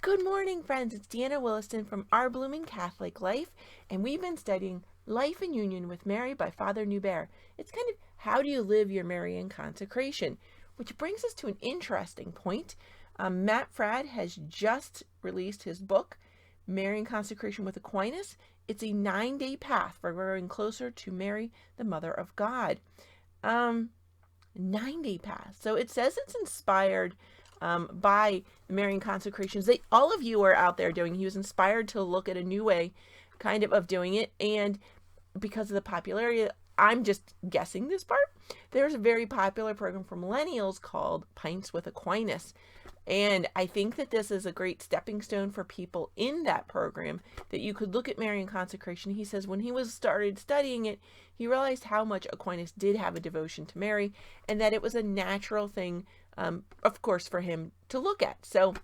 Good morning, friends. It's Deanna Williston from Our Blooming Catholic Life, and we've been studying Life in Union with Mary by Father Neubert. It's kind of how do you live your Marian consecration, which brings us to an interesting point. Matt Fradd has just released his book, Marian Consecration with Aquinas. It's a 9-day path for growing closer to Mary, the Mother of God. 9-day path. So it says it's inspired by the Marian consecrations that all of you are out there doing. He was inspired to look at a new way kind of doing it, and because of the popularity, I'm just guessing this part, there's a very popular program for millennials called Pints with Aquinas, and I think that this is a great stepping stone for people in that program, that you could look at Marian consecration. He says when he started studying it, he realized how much Aquinas did have a devotion to Mary, and that it was a natural thing, of course, for him to look at. So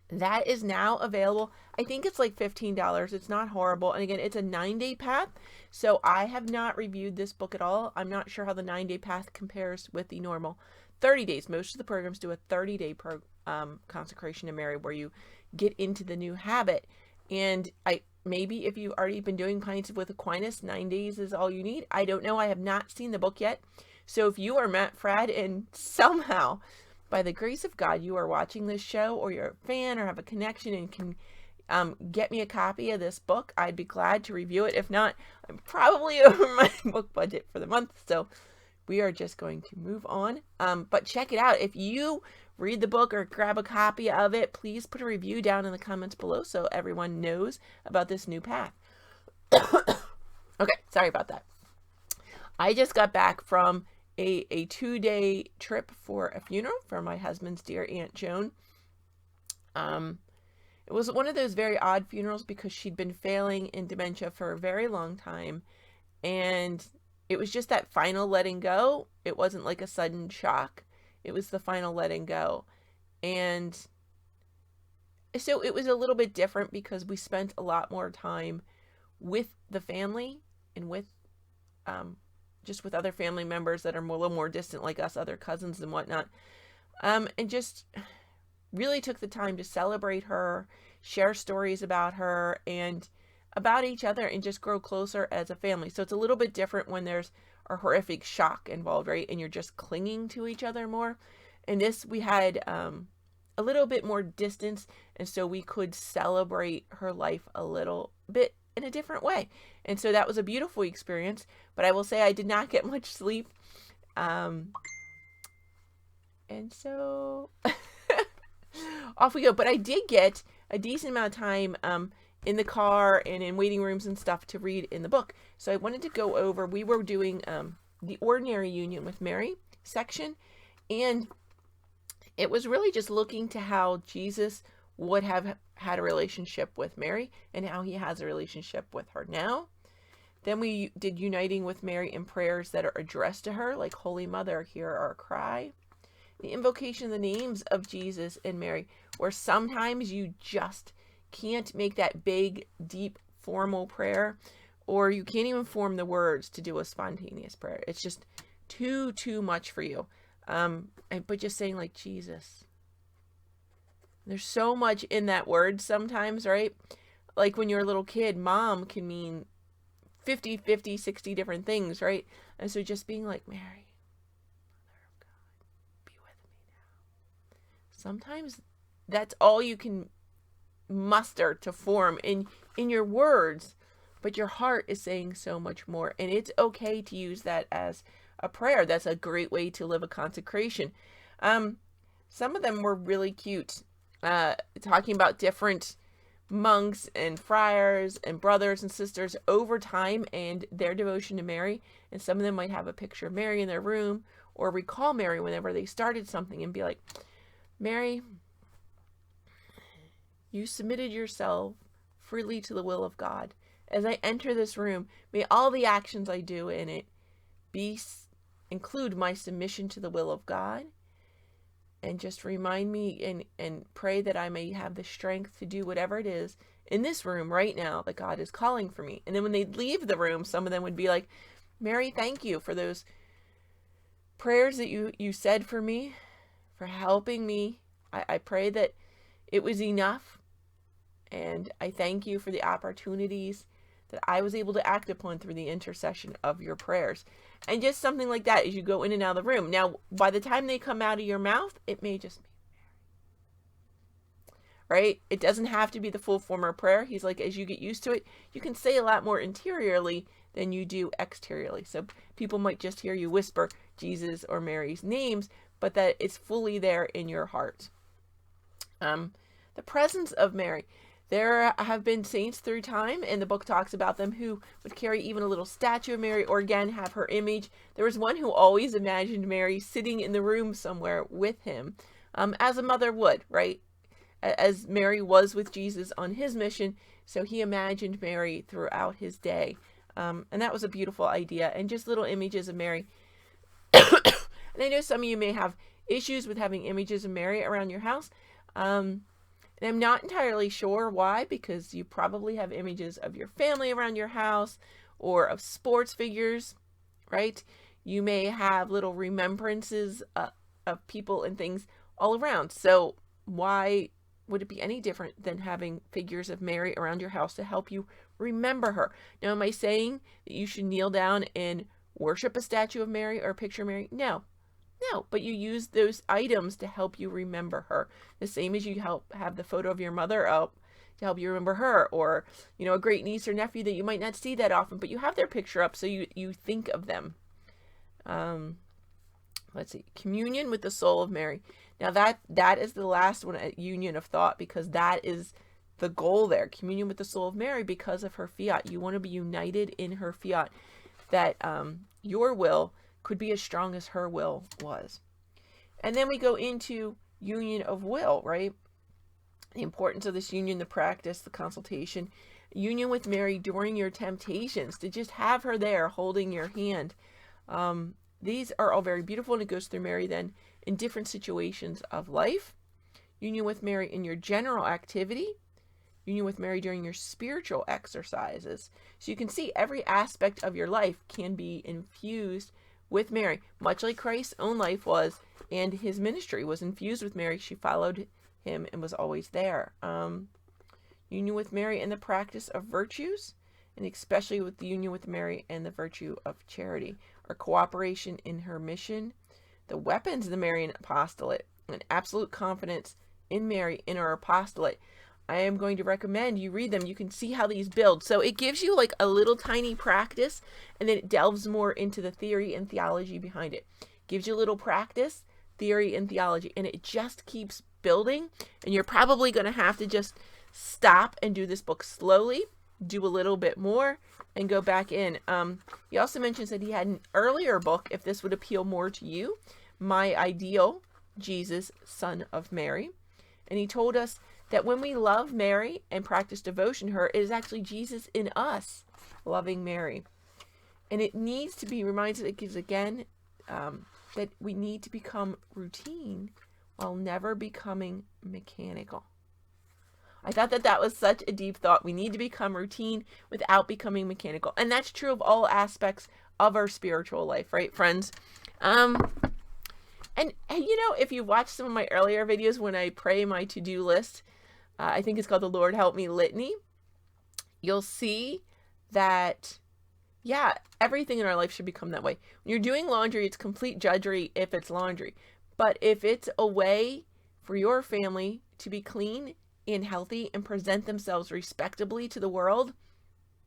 that is now available. I think it's like $15. It's not horrible. And again, it's a 9-day path. So I have not reviewed this book at all. I'm not sure how the 9-day path compares with the normal 30 days. Most of the programs do a 30-day consecration to Mary, where you get into the new habit. And maybe if you've already been doing Pints with Aquinas, 9 days is all you need. I don't know. I have not seen the book yet. So if you are Matt Fradd and somehow, by the grace of God, you are watching this show, or you're a fan or have a connection and can get me a copy of this book, I'd be glad to review it. If not, I'm probably over my book budget for the month. So we are just going to move on. But check it out. If you read the book or grab a copy of it, please put a review down in the comments below so everyone knows about this new path. Okay, sorry about that. I just got back from a 2-day trip for a funeral for my husband's dear Aunt Joan. It was one of those very odd funerals because she'd been failing in dementia for a very long time, and it was just that final letting go. It wasn't like a sudden shock. It was the final letting go. And so it was a little bit different because we spent a lot more time with the family and with just with other family members that are a little more distant, like us, other cousins and whatnot, and just really took the time to celebrate her, share stories about her and about each other, and just grow closer as a family. So it's a little bit different when there's a horrific shock involved, right? And you're just clinging to each other more. And this, we had a little bit more distance, and so we could celebrate her life a little bit in a different way. And so that was a beautiful experience, but I will say I did not get much sleep. And so off we go. But I did get a decent amount of time in the car and in waiting rooms and stuff to read in the book. So I wanted to go over, we were doing the Ordinary Union with Mary section, and it was really just looking to how Jesus would have had a relationship with Mary and how he has a relationship with her now. Then we did Uniting with Mary in prayers that are addressed to her, like Holy Mother, hear our cry. The invocation of the names of Jesus and Mary, where sometimes you just can't make that big, deep, formal prayer, or you can't even form the words to do a spontaneous prayer. It's just too much for you. But just saying, like, Jesus. There's so much in that word sometimes, right? Like when you're a little kid, mom can mean 50, 60 different things, right? And so just being like, Mary, Mother of God, be with me now. Sometimes that's all you can muster to form in your words, but your heart is saying so much more. And it's okay to use that as a prayer. That's a great way to live a consecration. Some of them were really cute. Talking about different monks and friars and brothers and sisters over time and their devotion to Mary. And some of them might have a picture of Mary in their room, or recall Mary whenever they started something and be like, Mary, you submitted yourself freely to the will of God. As I enter this room, may all the actions I do in it include my submission to the will of God. And just remind me and pray that I may have the strength to do whatever it is in this room right now that God is calling for me. And then when they leave the room, some of them would be like, Mary, thank you for those prayers that you said for me, for helping me. I pray that It was enough. And I thank you for the opportunities that I was able to act upon through the intercession of your prayers. And just something like that as you go in and out of the room. Now, by the time they come out of your mouth, it may just be right? It doesn't have to be the full form of prayer. He's like, as you get used to it, you can say a lot more interiorly than you do exteriorly. So people might just hear you whisper Jesus or Mary's names, but that it's fully there in your heart. The presence of Mary. There have been saints through time, and the book talks about them, who would carry even a little statue of Mary, or again have her image. There was one who always imagined Mary sitting in the room somewhere with him, as a mother would, right? As Mary was with Jesus on his mission, so he imagined Mary throughout his day. And that was a beautiful idea, and just little images of Mary. And I know some of you may have issues with having images of Mary around your house. And I'm not entirely sure why, because you probably have images of your family around your house, or of sports figures, right? You may have little remembrances of people and things all around. So why would it be any different than having figures of Mary around your house to help you remember her? Now, am I saying that you should kneel down and worship a statue of Mary or a picture of Mary? No, but you use those items to help you remember her. The same as you have the photo of your mother up to help you remember her, or, a great niece or nephew that you might not see that often, but you have their picture up so you think of them. Let's see, communion with the soul of Mary. Now that is the last one at union of thought, because that is the goal there. Communion with the soul of Mary because of her fiat. You want to be united in her fiat, that your will could be as strong as her will was. And then we go into union of will, right? The importance of this union, the practice, the consultation. Union with Mary during your temptations, to just have her there holding your hand. These are all very beautiful, and it goes through Mary then in different situations of life. Union with Mary in your general activity. Union with Mary during your spiritual exercises. So you can see every aspect of your life can be infused with Mary, much like Christ's own life was, and his ministry was infused with Mary. She followed him and was always there. Union with Mary in the practice of virtues, and especially with the union with Mary and the virtue of charity, or cooperation in her mission, the weapons of the Marian apostolate, and absolute confidence in Mary in her apostolate. I am going to recommend you read them. You can see how these build. So it gives you like a little tiny practice, and then it delves more into the theory and theology behind it. Gives you a little practice, theory, and theology, and it just keeps building. And you're probably going to have to just stop and do this book slowly, do a little bit more, and go back in. He also mentions that he had an earlier book, if this would appeal more to you, My Ideal, Jesus, Son of Mary. And he told us that when we love Mary and practice devotion to her, it is actually Jesus in us loving Mary. And it needs to be reminded, it gives again, that we need to become routine while never becoming mechanical. I thought that was such a deep thought. We need to become routine without becoming mechanical. And that's true of all aspects of our spiritual life, right, friends? And if you watched some of my earlier videos when I pray my to-do list, I think it's called the Lord Help Me Litany, you'll see that, everything in our life should become that way. When you're doing laundry, it's complete judgery if it's laundry. But if it's a way for your family to be clean and healthy and present themselves respectably to the world,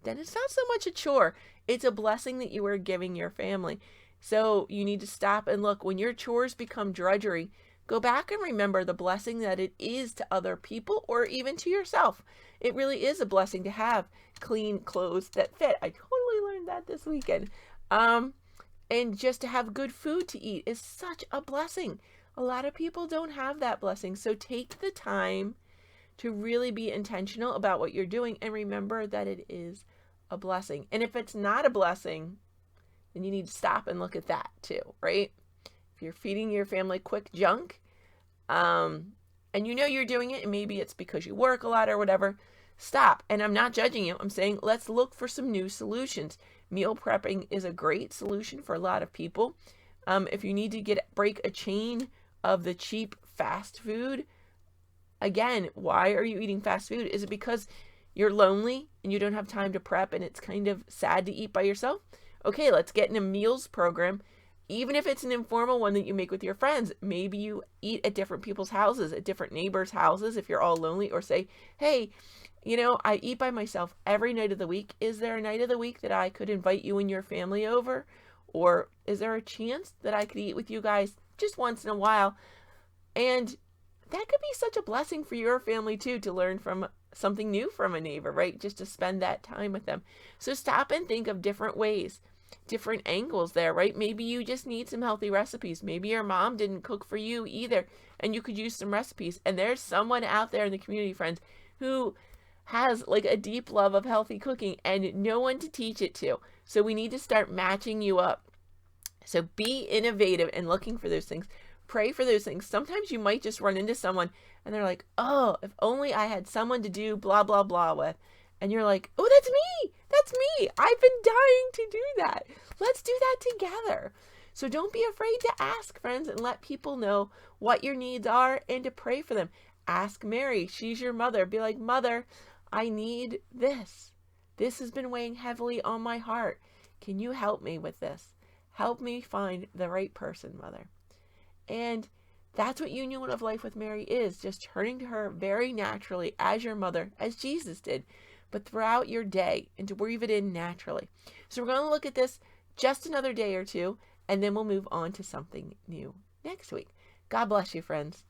then it's not so much a chore. It's a blessing that you are giving your family. So you need to stop and look. When your chores become drudgery, go back and remember the blessing that it is to other people, or even to yourself. It really is a blessing to have clean clothes that fit. I totally learned that this weekend. And just to have good food to eat is such a blessing. A lot of people don't have that blessing. So take the time to really be intentional about what you're doing, and remember that it is a blessing. And if it's not a blessing, then you need to stop and look at that too, right? If you're feeding your family quick junk, and you're doing it, and maybe it's because you work a lot or whatever, stop. And I'm not judging you. I'm saying let's look for some new solutions. Meal prepping is a great solution for a lot of people. If you need to break a chain of the cheap fast food, Again, why are you eating fast food? Is it because you're lonely and you don't have time to prep and it's kind of sad to eat by yourself? Okay, let's get in a meals program. Even if it's an informal one that you make with your friends, maybe you eat at different people's houses, at different neighbors' houses if you're all lonely, or say, hey, I eat by myself every night of the week. Is there a night of the week that I could invite you and your family over? Or is there a chance that I could eat with you guys just once in a while? And that could be such a blessing for your family too, to learn from something new from a neighbor, right? Just to spend that time with them. So stop and think of different ways, different angles there, right? Maybe you just need some healthy recipes. Maybe your mom didn't cook for you either, and you could use some recipes. And there's someone out there in the community, friends, who has like a deep love of healthy cooking and no one to teach it to. So we need to start matching you up. So be innovative and looking for those things. Pray for those things. Sometimes you might just run into someone and they're like, oh, if only I had someone to do blah, blah, blah with. And you're like, oh, that's me. That's me. I've been dying to do that. Let's do that together. So don't be afraid to ask, friends, and let people know what your needs are and to pray for them. Ask Mary. She's your mother. Be like, Mother, I need this. This has been weighing heavily on my heart. Can you help me with this? Help me find the right person, Mother. And that's what union of life with Mary is, just turning to her very naturally as your mother, as Jesus did, but throughout your day and to weave it in naturally. So we're going to look at this just another day or two, and then we'll move on to something new next week. God bless you, friends.